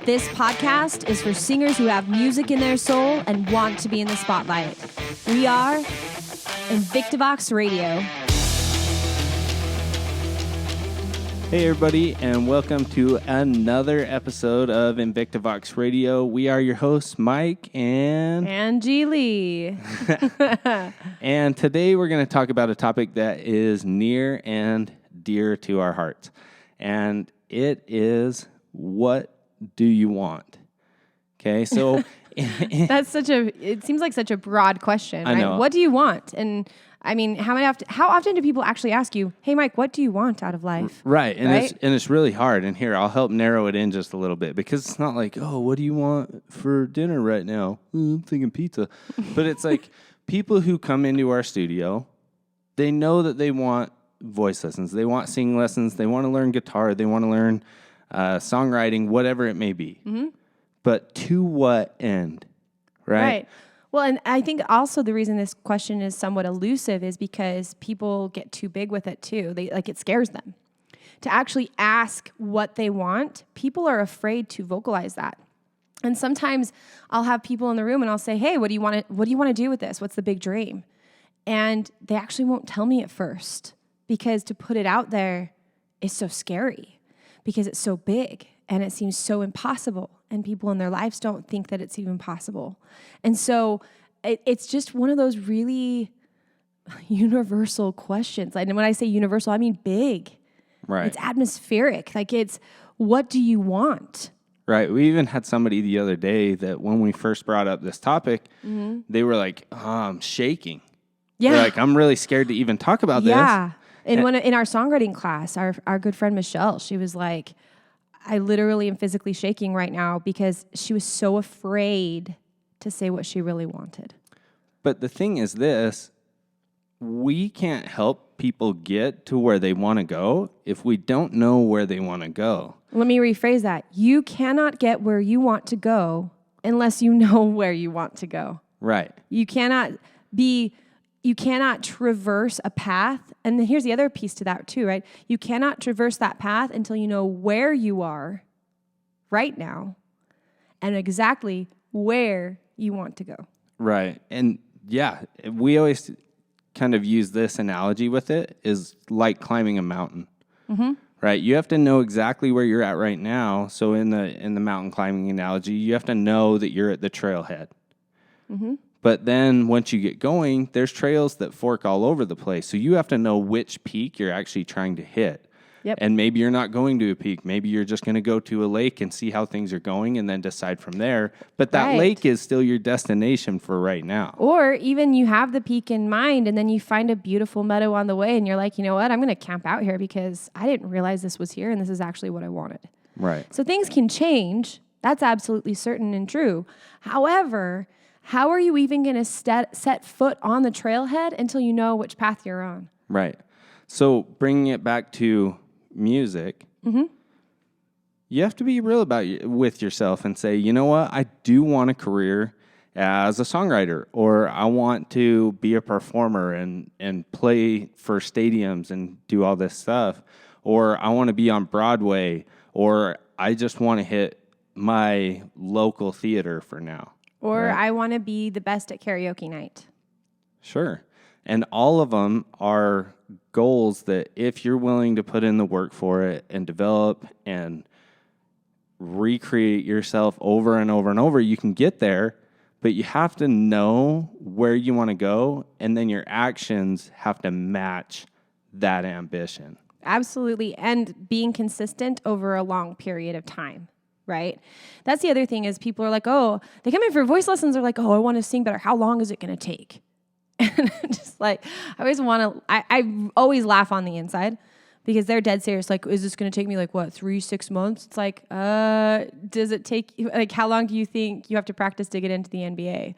This podcast is for singers who have music in their soul and want to be in the spotlight. We are INVICTA Vox Radio. Hey everybody, and welcome to another episode of INVICTA Vox Radio. We are your hosts, Mike and Angie Lee. And today we're going to talk about a topic that is near and dear to our hearts. And it is, what do you want? Okay, so It seems like such a broad question, right? I know. What do you want? And I mean, how often do people actually ask you, hey, Mike, what do you want out of life? Right, and Right? it's really hard. And here, I'll help narrow it in just a little bit, because it's not like, oh, what do you want for dinner right now? I'm thinking pizza. But it's like people who come into our studio, they know that they want voice lessons. They want singing lessons. They want to learn guitar. They want to learn songwriting, whatever it may be. Mm-hmm. But to what end, right? Well, and I think also the reason this question is somewhat elusive is because people get too big with it too. It scares them. To actually ask what they want, people are afraid to vocalize that. And sometimes I'll have people in the room and I'll say, hey, what do you want to do with this? What's the big dream? And they actually won't tell me at first, because to put it out there is so scary, because it's so big and it seems so impossible, and people in their lives don't think that it's even possible. And so it's just one of those really universal questions. And when I say universal, I mean big. Right. It's atmospheric. It's, what do you want? Right. We even had somebody the other day that when we first brought up this topic, they were like, I'm shaking. Yeah. They're like, I'm really scared to even talk about this. Yeah. In our songwriting class, our good friend Michelle, she was like, I literally am physically shaking right now, because she was so afraid to say what she really wanted. But the thing is this, we can't help people get to where they want to go if we don't know where they want to go. Let me rephrase that. You cannot get where you want to go unless you know where you want to go. Right. You cannot traverse a path. And then here's the other piece to that too, right? You cannot traverse that path until you know where you are right now and exactly where you want to go. Right. And yeah, we always kind of use this analogy with it, is like climbing a mountain. Mm-hmm. Right? You have to know exactly where you're at right now. So in the mountain climbing analogy, you have to know that you're at the trailhead. Mm-hmm. But then once you get going, there's trails that fork all over the place. So you have to know which peak you're actually trying to hit. Yep. And maybe you're not going to a peak. Maybe you're just going to go to a lake and see how things are going and then decide from there. But that lake is still your destination for right now. Or even you have the peak in mind and then you find a beautiful meadow on the way and you're like, you know what, I'm going to camp out here because I didn't realize this was here and this is actually what I wanted. Right. So things can change. That's absolutely certain and true. However, how are you even going to set foot on the trailhead until you know which path you're on? Right. So bringing it back to music, you have to be real with yourself and say, you know what, I do want a career as a songwriter, or I want to be a performer and play for stadiums and do all this stuff, or I want to be on Broadway, or I just want to hit my local theater for now. Or I want to be the best at karaoke night. Sure. And all of them are goals that if you're willing to put in the work for it and develop and recreate yourself over and over and over, you can get there. But you have to know where you want to go, and then your actions have to match that ambition. Absolutely. And being consistent over a long period of time. Right? That's the other thing, is people are like, oh, they come in for voice lessons. They're like, oh, I want to sing better. How long is it going to take? And just like, I always laugh on the inside, because they're dead serious. Like, is this going to take me 3-6 months? It's like, does it take, how long do you think you have to practice to get into the NBA?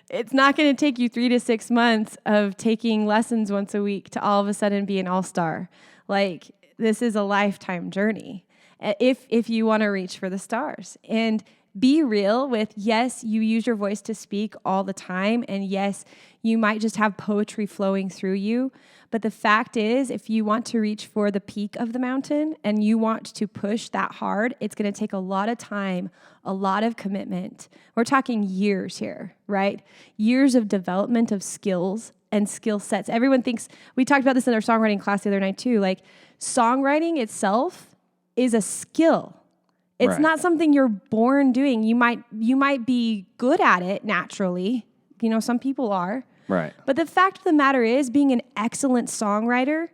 It's not going to take you 3 to 6 months of taking lessons once a week to all of a sudden be an all-star. This is a lifetime journey. If you want to reach for the stars. And be real with, yes, you use your voice to speak all the time. And yes, you might just have poetry flowing through you. But the fact is, if you want to reach for the peak of the mountain and you want to push that hard, it's going to take a lot of time, a lot of commitment. We're talking years here, right? Years of development of skills and skill sets. Everyone thinks, we talked about this in our songwriting class the other night too, like songwriting itself is a skill. It's not something you're born doing. You might be good at it naturally. You know, some people are. Right. But the fact of the matter is, being an excellent songwriter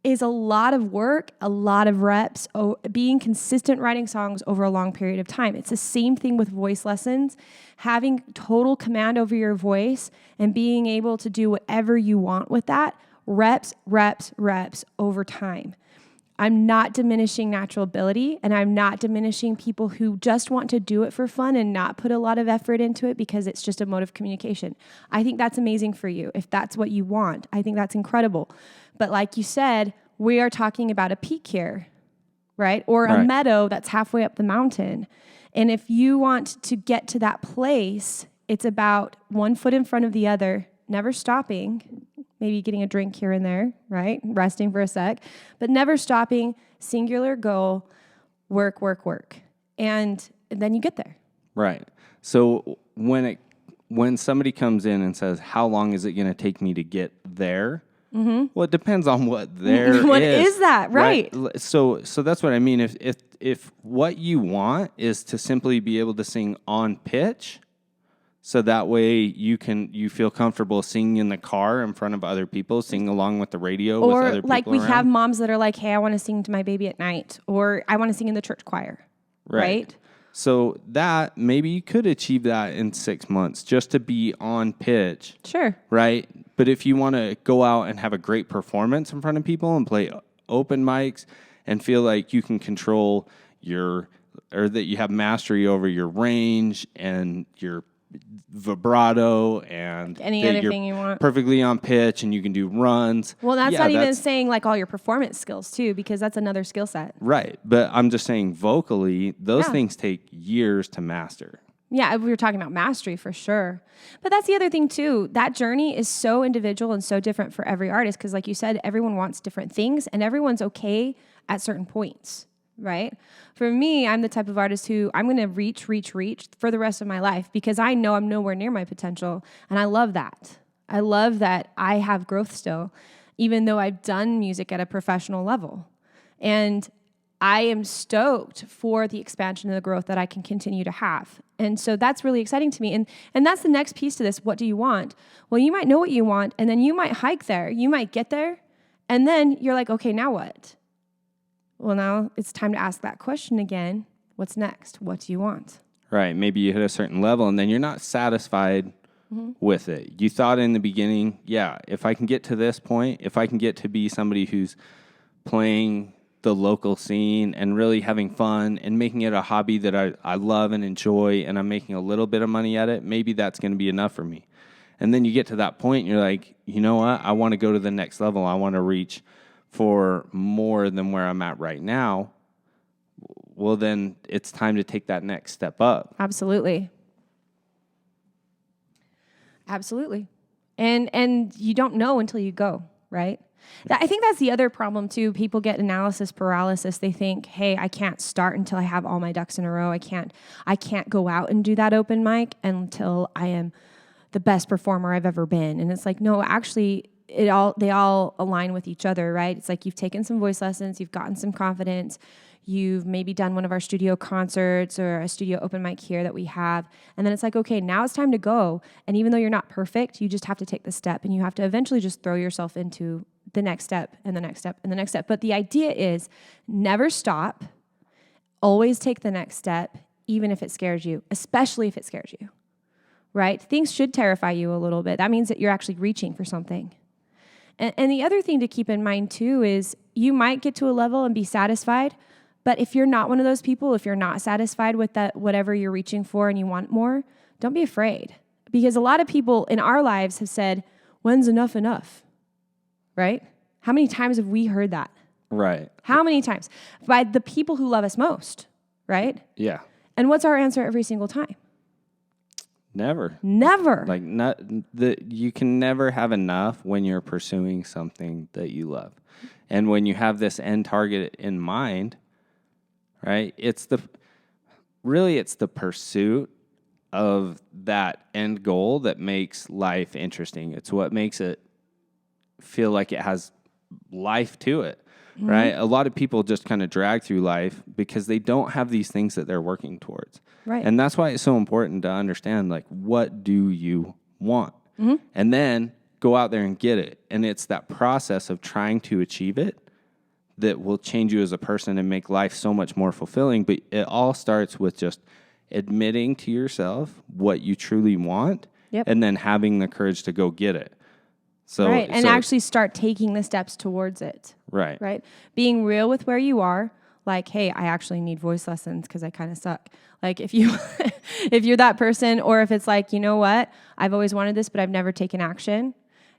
is a lot of work, a lot of reps, being consistent writing songs over a long period of time. It's the same thing with voice lessons, having total command over your voice and being able to do whatever you want with that, reps over time. I'm not diminishing natural ability, and I'm not diminishing people who just want to do it for fun and not put a lot of effort into it because it's just a mode of communication. I think that's amazing for you. If that's what you want, I think that's incredible. But like you said, we are talking about a peak here, right? Or a meadow that's halfway up the mountain. And if you want to get to that place, it's about one foot in front of the other, never stopping. Maybe getting a drink here and there, right? Resting for a sec, but never stopping, singular goal, work. And then you get there. Right. So when somebody comes in and says, how long is it going to take me to get there? Mm-hmm. Well, it depends on what there is. What is that? Right. So that's what I mean. If what you want is to simply be able to sing on pitch, so that way you feel comfortable singing in the car in front of other people, singing along with the radio with other people like we around. have moms that are like, hey, I want to sing to my baby at night, or I want to sing in the church choir, right? So that maybe you could achieve that in 6 months just to be on pitch. Sure. Right? But if you want to go out and have a great performance in front of people and play open mics and feel like you can control or that you have mastery over your range and your vibrato and any other thing you want, perfectly on pitch, and you can do runs. Well, that's not even saying like all your performance skills too, because that's another skill set. Right. But I'm just saying vocally, those things take years to master. Yeah, we were talking about mastery for sure. But that's the other thing too. That journey is so individual and so different for every artist because like you said, everyone wants different things and everyone's okay at certain points. Right? For me, I'm the type of artist who I'm going to reach for the rest of my life because I know I'm nowhere near my potential. And I love that. I love that I have growth still, even though I've done music at a professional level. And I am stoked for the expansion and the growth that I can continue to have. And so that's really exciting to me. And that's the next piece to this. What do you want? Well, you might know what you want, and then you might hike there. You might get there, and then you're like, okay, now what? Well, now it's time to ask that question again. What's next? What do you want? Right. Maybe you hit a certain level and then you're not satisfied with it. You thought in the beginning, yeah, if I can get to this point, if I can get to be somebody who's playing the local scene and really having fun and making it a hobby that I love and enjoy and I'm making a little bit of money at it, maybe that's going to be enough for me. And then you get to that point and you're like, you know what? I want to go to the next level. I want to reach for more than where I'm at right now. Well, then it's time to take that next step up. Absolutely. And you don't know until you go, right? I think that's the other problem too. People get analysis paralysis. They think, hey, I can't start until I have all my ducks in a row. I can't go out and do that open mic until I am the best performer I've ever been. And it's like, no, actually, they all align with each other, right? It's like you've taken some voice lessons, you've gotten some confidence, you've maybe done one of our studio concerts or a studio open mic here that we have, and then it's like, okay, now it's time to go. And even though you're not perfect, you just have to take the step, and you have to eventually just throw yourself into the next step and the next step and the next step. But the idea is never stop, always take the next step, even if it scares you, especially if it scares you, right? Things should terrify you a little bit. That means that you're actually reaching for something. And the other thing to keep in mind too is you might get to a level and be satisfied, but if you're not one of those people, if you're not satisfied with that, whatever you're reaching for and you want more, don't be afraid. Because a lot of people in our lives have said, when's enough enough? Right? How many times have we heard that? Right. How many times? By the people who love us most, right? Yeah. And what's our answer every single time? Never. Never. Like you can never have enough when you're pursuing something that you love. And when you have this end target in mind, right? It's the pursuit of that end goal that makes life interesting. It's what makes it feel like it has life to it. Right? A lot of people just kind of drag through life because they don't have these things that they're working towards. Right. And that's why it's so important to understand, like, what do you want? And then go out there and get it. And it's that process of trying to achieve it that will change you as a person and make life so much more fulfilling. But it all starts with just admitting to yourself what you truly want and then having the courage to go get it. So, right. And actually start taking the steps towards it. Right. Right. Being real with where you are. Like, hey, I actually need voice lessons because I kind of suck. Like if you're that person, or if it's like, you know what, I've always wanted this, but I've never taken action.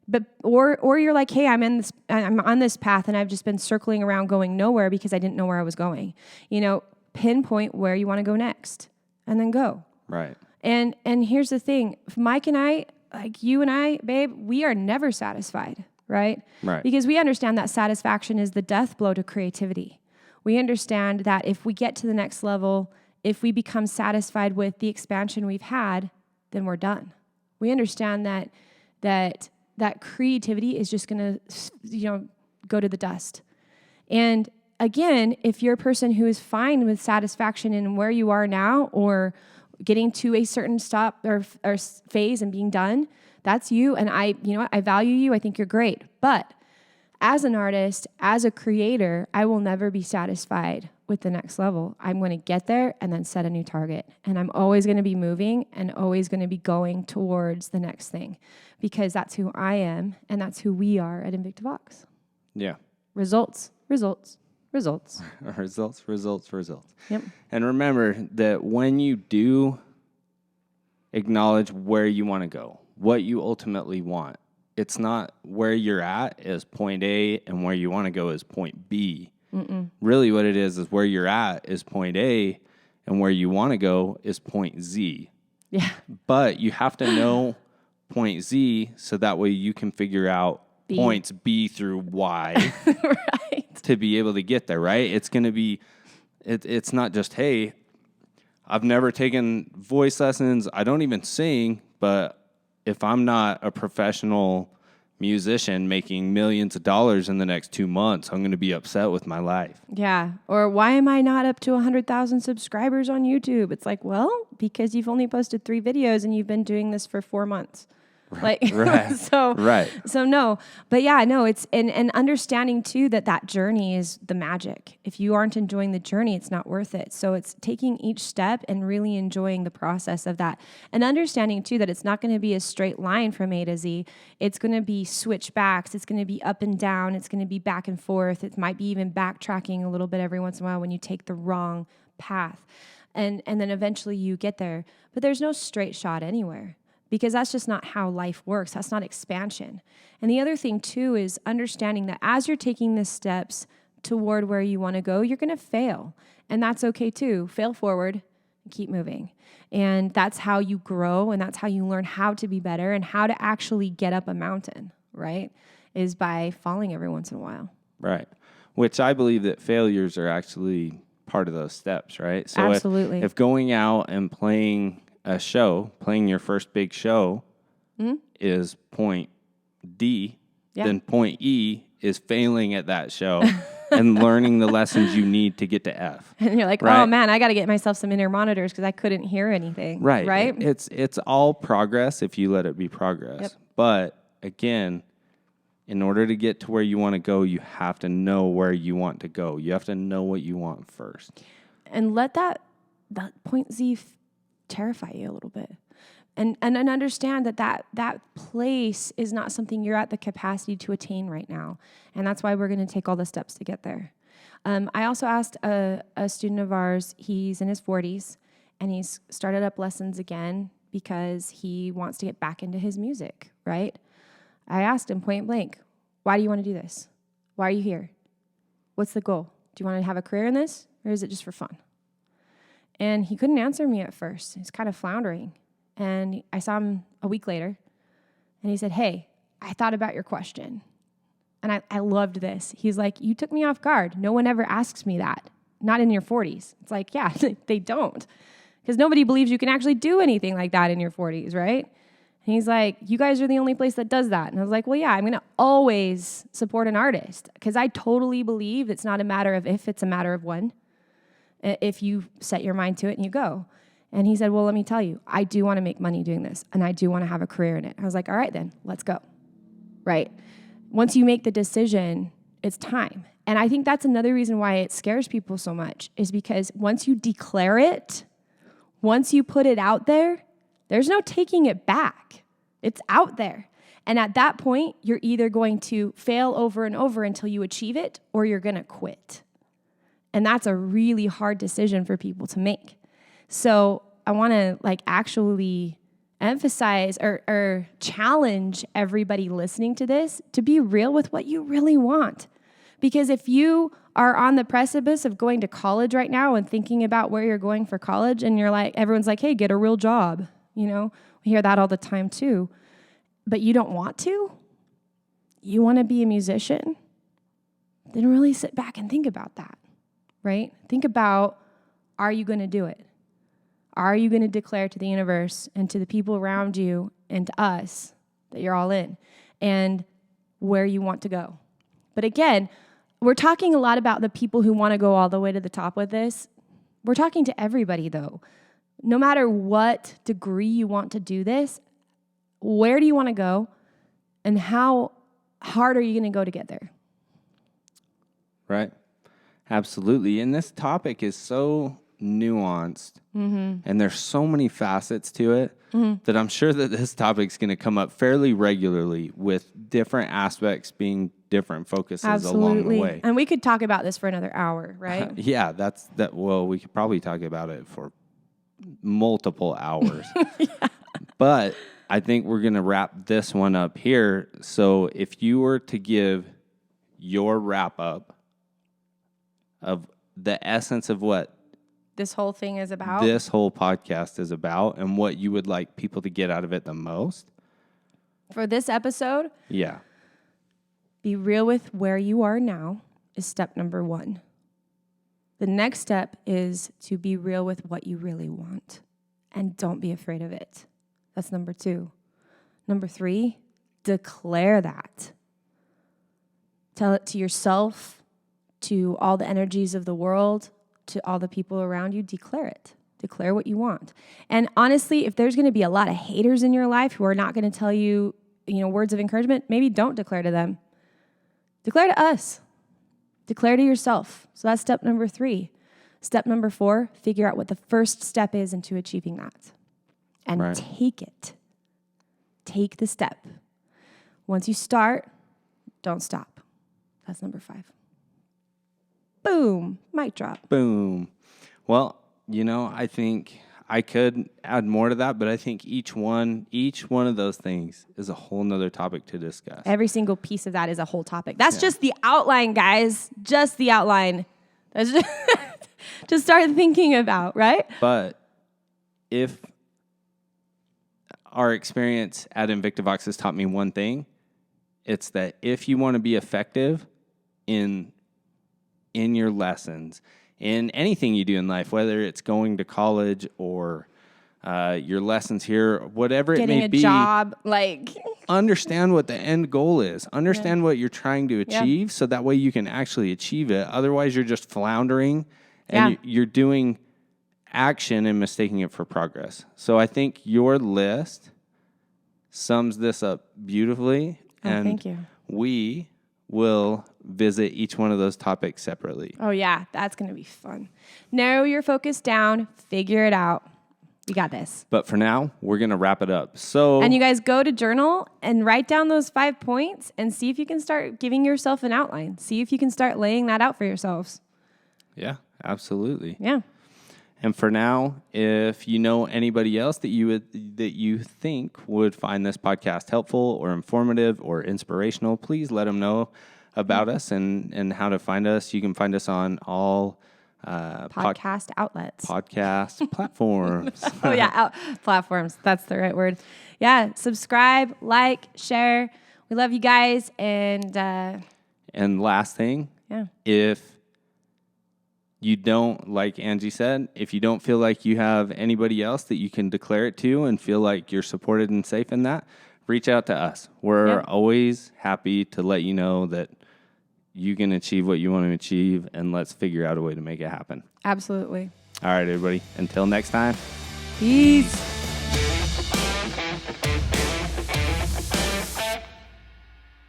But or you're like, hey, I'm on this path and I've just been circling around going nowhere because I didn't know where I was going. You know, pinpoint where you want to go next and then go. Right. And here's the thing, Mike and I, like you and I, babe, we are never satisfied, right? Right. Because we understand that satisfaction is the death blow to creativity. We understand that if we get to the next level, if we become satisfied with the expansion we've had, then we're done. We understand that creativity is just going to, go to the dust. And again, if you're a person who is fine with satisfaction in where you are now, or getting to a certain stop or phase and being done, that's you. And I value you. I think you're great. But as an artist, as a creator, I will never be satisfied with the next level. I'm going to get there and then set a new target. And I'm always going to be moving and always going to be going towards the next thing, because that's who I am and that's who we are at INVICTA Vox. Yeah. Results, results, results. Results. Yep. And remember that when you do acknowledge where you want to go, what you ultimately want, it's not where you're at is point A and where you want to go is point B. Really what it is where you're at is point A and where you want to go is point Z. Yeah. But you have to know point Z so that way you can figure out points B through Y Right. to be able to get there, right? It's going to be, it's not just, hey, I've never taken voice lessons. I don't even sing, but if I'm not a professional musician making millions of dollars in the next 2 months, I'm going to be upset with my life. Yeah. Or why am I not up to 100,000 subscribers on YouTube? It's like, well, because you've only posted 3 videos and you've been doing this for 4 months. Like, Right. So no, but yeah, no, it's, and understanding too, that journey is the magic. If you aren't enjoying the journey, it's not worth it. So it's taking each step and really enjoying the process of that, and understanding too, that it's not going to be a straight line from A to Z. It's going to be switchbacks. It's going to be up and down. It's going to be back and forth. It might be even backtracking a little bit every once in a while when you take the wrong path, and then eventually you get there, but there's no straight shot anywhere. Because that's just not how life works. That's not expansion. And the other thing too is understanding that as you're taking the steps toward where you want to go, you're going to fail. And that's okay too. Fail forward and keep moving. And that's how you grow, and that's how you learn how to be better and how to actually get up a mountain, right? Is by falling every once in a while. Right. Which I believe that failures are actually part of those steps, right? So Absolutely. If going out and playing a show, playing your first big show is point D, then point E is failing at that show and learning the lessons you need to get to F. And you're like, right? oh man, I got to get myself some inner monitors because I couldn't hear anything. Right. Right. It's all progress if you let it be progress. Yep. But again, in order to get to where you want to go, you have to know where you want to go. You have to know what you want first. And let that point Z terrify you a little bit, and understand that place is not something you're at the capacity to attain right now, and that's why we're going to take all the steps to get there. I also asked a student of ours, he's in his 40s, and he's started up lessons again because he wants to get back into his music, right? I asked him point blank, why do you want to do this? Why are you here? What's the goal? Do you want to have a career in this, or is it just for fun? And he couldn't answer me at first. He's kind of floundering. And I saw him a week later, and he said, "Hey, I thought about your question." And I loved this. He's like, "You took me off guard. No one ever asks me that. Not in your 40s. It's like, yeah, they don't. Because nobody believes you can actually do anything like that in your 40s, right? And he's like, "You guys are the only place that does that." And I was like, "Well, yeah, I'm going to always support an artist because I totally believe it's not a matter of if, it's a matter of when. If you set your mind to it and you go." And he said, "Well, let me tell you, I do want to make money doing this and I do want to have a career in it." I was like, "All right, then let's go." Right? Once you make the decision, it's time. And I think that's another reason why it scares people so much is because once you declare it, once you put it out there, there's no taking it back. It's out there. And at that point, you're either going to fail over and over until you achieve it or you're going to quit. And that's a really hard decision for people to make. So I want to actually emphasize or challenge everybody listening to this to be real with what you really want. Because if you are on the precipice of going to college right now and thinking about where you're going for college and you're like, everyone's like, "Hey, get a real job." We hear that all the time too. But you don't want to? You want to be a musician? Then really sit back and think about that, right? Think about, are you going to do it? Are you going to declare to the universe and to the people around you and to us that you're all in and where you want to go? But again, we're talking a lot about the people who want to go all the way to the top with this. We're talking to everybody, though. No matter what degree you want to do this, where do you want to go and how hard are you going to go to get there? Right. Absolutely. And this topic is so nuanced and there's so many facets to it that I'm sure that this topic is going to come up fairly regularly with different aspects being different focuses along the way. And we could talk about this for another hour, right? Yeah, well, we could probably talk about it for multiple hours. Yeah. But I think we're going to wrap this one up here. So if you were to give your wrap up of the essence of what this whole thing is about, this whole podcast is about, and what you would like people to get out of it the most for this episode, yeah, be real with where you are now is step number 1. The next step is to be real with what you really want, and don't be afraid of it. That's number 2. Number 3, declare that. Tell it to yourself, to all the energies of the world, to all the people around you. Declare it. Declare what you want. And honestly, if there's going to be a lot of haters in your life who are not going to tell you, words of encouragement, maybe don't declare to them. Declare to us. Declare to yourself. So that's step number 3. Step number 4, figure out what the first step is into achieving that. And take it. Take the step. Once you start, don't stop. That's number 5. Boom. Mic drop. Boom. Well, I think I could add more to that, but I think each one of those things is a whole nother topic to discuss. Every single piece of that is a whole topic. That's just the outline, guys. Just the outline. That's just to start thinking about, right? But if our experience at INVICTA Vox has taught me one thing, it's that if you want to be effective in your lessons, in anything you do in life, whether it's going to college or your lessons here, whatever it may be. Getting a job, understand what the end goal is. Understand what you're trying to achieve so that way you can actually achieve it. Otherwise, you're just floundering and you're doing action and mistaking it for progress. So I think your list sums this up beautifully. Thank you. We will visit each one of those topics separately. Oh, yeah. That's going to be fun. Narrow your focus down. Figure it out. You got this. But for now, we're going to wrap it up. And you guys go to journal and write down those 5 points and see if you can start giving yourself an outline. See if you can start laying that out for yourselves. Yeah, absolutely. Yeah. And for now, if you know anybody else that you think would find this podcast helpful or informative or inspirational, please let them know about us and how to find us. You can find us on all podcast outlets. podcast platforms. Oh, yeah, platforms. That's the right word. Yeah, subscribe, like, share. We love you guys. And And last thing, if you don't, like Angie said, if you don't feel like you have anybody else that you can declare it to and feel like you're supported and safe in that, reach out to us. We're always happy to let you know that you can achieve what you want to achieve, and let's figure out a way to make it happen. Absolutely. All right, everybody. Until next time. Peace.